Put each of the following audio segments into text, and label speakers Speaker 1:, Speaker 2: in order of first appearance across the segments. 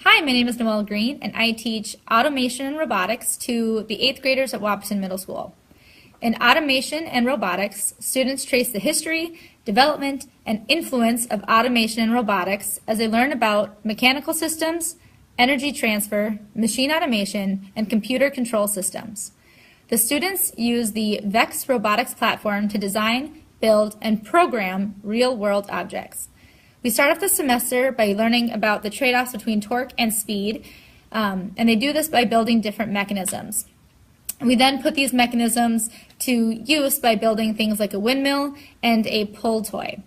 Speaker 1: Hi, my name is Noelle Green, and I teach automation and robotics to the 8th graders at Wahpeton Middle School. In automation and robotics, students trace the history, development, and influence of automation and robotics as they learn about mechanical systems, energy transfer, machine automation, and computer control systems. The students use the VEX robotics platform to design, build, and program real-world objects. We start off the semester by learning about the trade-offs between torque and speed, and they do this by building different mechanisms. We then put these mechanisms to use by building things like a windmill and a pull toy.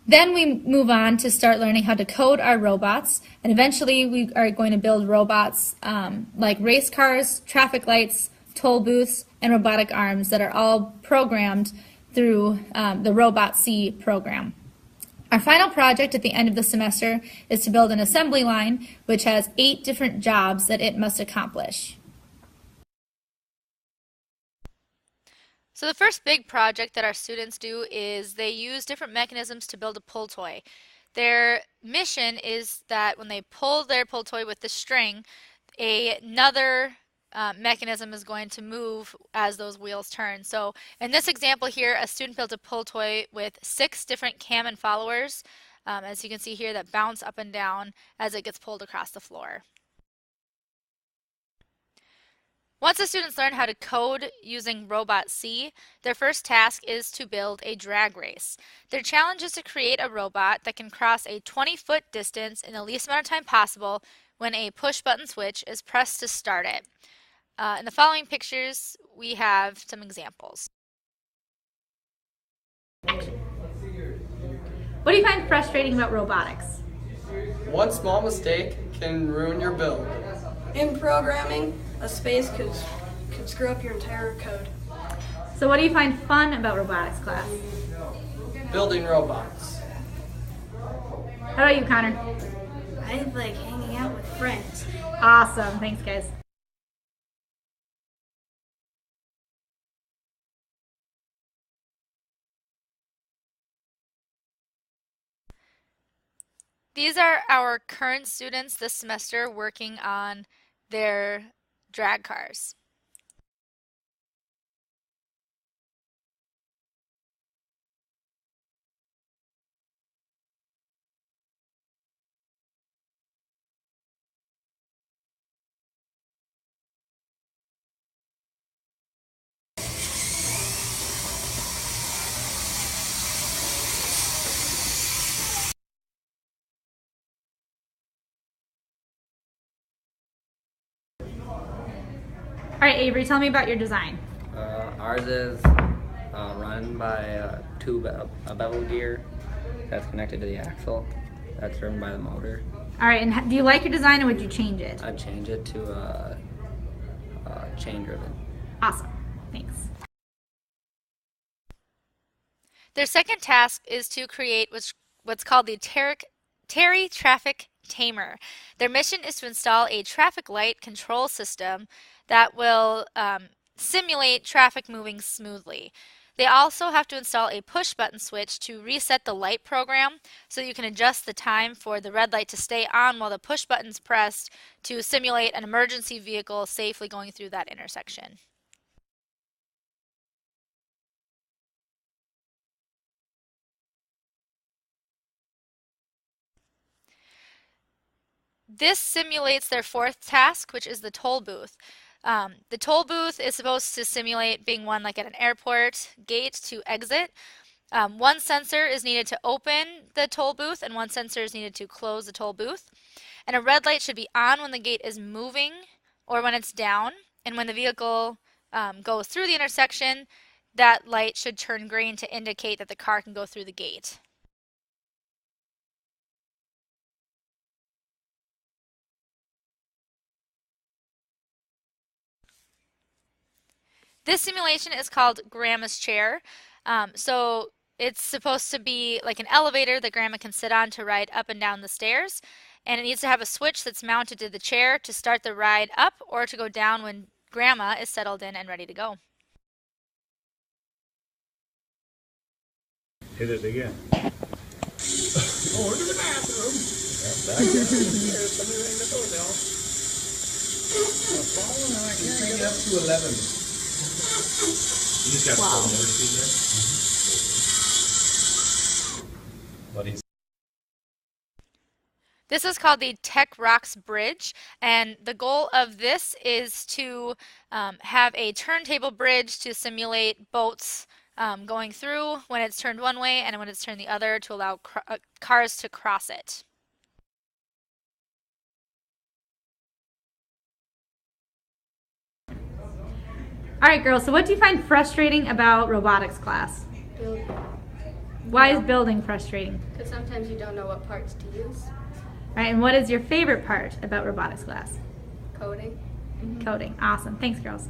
Speaker 1: Then we move on to start learning how to code our robots, and eventually we are going to build robots like race cars, traffic lights, toll booths, and robotic arms that are all programmed through the Robot C program. Our final project at the end of the semester is to build an assembly line which has 8 different jobs that it must accomplish.
Speaker 2: So the first big project that our students do is they use different mechanisms to build a pull toy. Their mission is that when they pull their pull toy with the string, another mechanism is going to move as those wheels turn. So in this example here, a student built a pull toy with 6 different cam and followers, as you can see here, that bounce up and down as it gets pulled across the floor. Once the students learn how to code using Robot C, their first task is to build a drag race. Their challenge is to create a robot that can cross a 20-foot distance in the least amount of time possible when a push-button switch is pressed to start it. In the following pictures, we have some examples.
Speaker 1: What do you find frustrating about robotics?
Speaker 3: One small mistake can ruin your build.
Speaker 4: In programming, a space could screw up your entire code.
Speaker 1: So what do you find fun about robotics class?
Speaker 3: Building robots.
Speaker 1: How about you, Connor?
Speaker 4: I like hanging out with friends.
Speaker 1: Awesome. Thanks, guys.
Speaker 2: These are our current students this semester working on their drag cars.
Speaker 1: All right, Avery, tell me about your design.
Speaker 5: Ours is run by a bevel gear that's connected to the axle that's driven by the motor.
Speaker 1: All right, and do you like your design or would you change it?
Speaker 5: I'd change it to chain driven.
Speaker 1: Awesome. Thanks.
Speaker 2: Their second task is to create what's called the Terry Traffic Tamer. Their mission is to install a traffic light control system that will simulate traffic moving smoothly. They also have to install a push button switch to reset the light program so you can adjust the time for the red light to stay on while the push button's pressed to simulate an emergency vehicle safely going through that intersection. This simulates their fourth task, which is the toll booth. The toll booth is supposed to simulate being one like at an airport gate to exit. One sensor is needed to open the toll booth and one sensor is needed to close the toll booth. And a red light should be on when the gate is moving or when it's down. And when the vehicle goes through the intersection, that light should turn green to indicate that the car can go through the gate. This simulation is called Grandma's chair. So it's supposed to be like an elevator that Grandma can sit on to ride up and down the stairs. And it needs to have a switch that's mounted to the chair to start the ride up or to go down when Grandma is settled in and ready to go.
Speaker 6: Hit it again. Over to the bathroom. Back there. There's somebody ringing the doorbell. The phone, and I can't get up to 11. You just got the phone number there. What is
Speaker 2: This is called the Tech Rocks Bridge, and the goal of this is to have a turntable bridge to simulate boats going through when it's turned one way and when it's turned the other to allow cars to cross it.
Speaker 1: All right, girls, so what do you find frustrating about robotics class?
Speaker 4: Building.
Speaker 1: Why is building frustrating?
Speaker 4: Because sometimes you don't know what parts to use.
Speaker 1: All right, and what is your favorite part about robotics class?
Speaker 4: Coding.
Speaker 1: Coding. Awesome. Thanks, girls.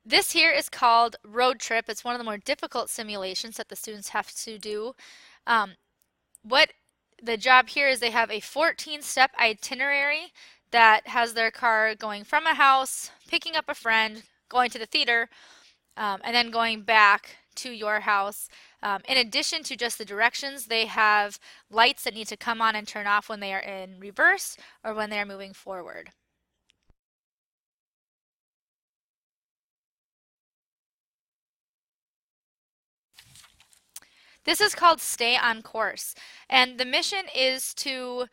Speaker 2: This here is called Road Trip. It's one of the more difficult simulations that the students have to do. What the job here is, they have a 14-step itinerary that has their car going from a house, picking up a friend, going to the theater, and then going back to your house. In addition to just the directions, they have lights that need to come on and turn off when they are in reverse or when they are moving forward. This is called Stay on Course, and the mission is to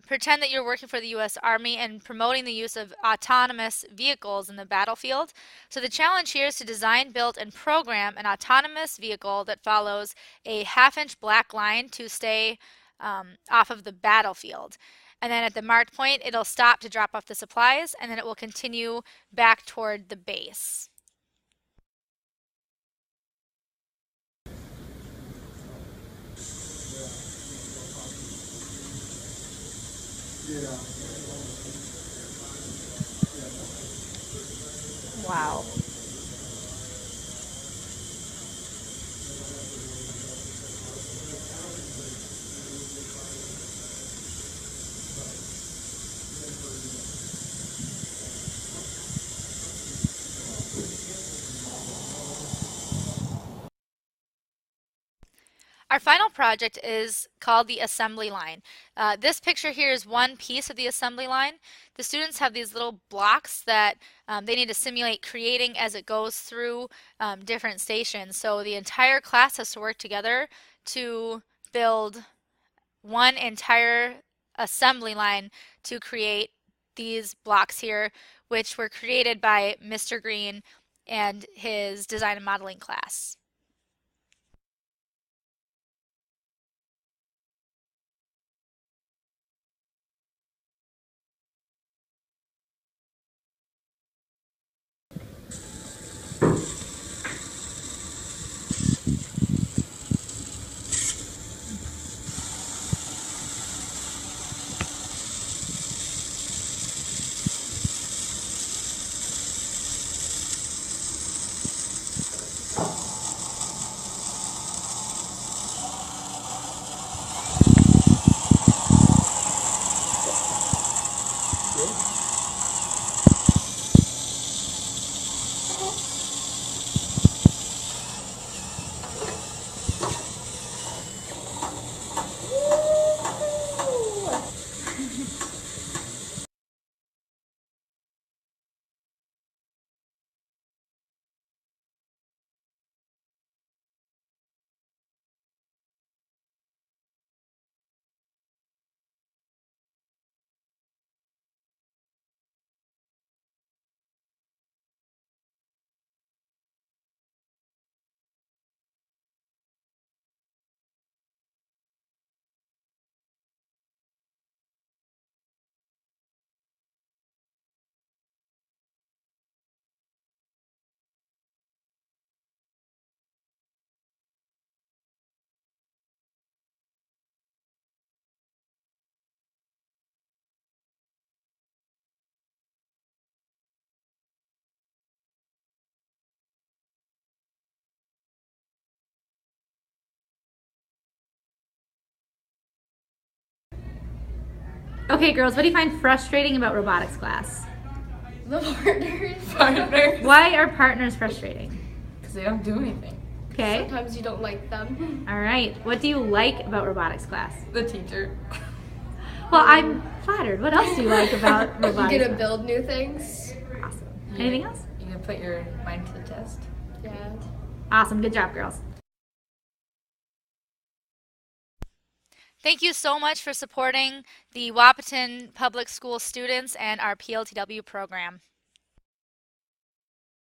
Speaker 2: pretend that you're working for the U.S. Army and promoting the use of autonomous vehicles in the battlefield. So the challenge here is to design, build, and program an autonomous vehicle that follows a half-inch black line to stay off of the battlefield. And then at the marked point, it'll stop to drop off the supplies, and then it will continue back toward the base.
Speaker 1: Wow.
Speaker 2: Our final project is called the assembly line. This picture here is one piece of the assembly line. The students have these little blocks that they need to simulate creating as it goes through different stations. So the entire class has to work together to build one entire assembly line to create these blocks here, which were created by Mr. Green and his design and modeling class.
Speaker 1: Okay, girls, what do you find frustrating about robotics class?
Speaker 7: The partners.
Speaker 1: Why are partners frustrating?
Speaker 7: Because they don't do anything.
Speaker 1: Okay, Okay.
Speaker 7: Sometimes you don't like them.
Speaker 1: All right. What do you like about robotics class?
Speaker 3: The teacher.
Speaker 1: Well, I'm flattered. What else do you like about
Speaker 7: You
Speaker 1: robotics?
Speaker 7: get to build new things.
Speaker 1: Awesome. Anything else?
Speaker 8: You can put your mind to the test.
Speaker 7: Yeah.
Speaker 1: Awesome. Good job, girls.
Speaker 2: Thank you so much for supporting the Wahpeton Public School students and our PLTW program.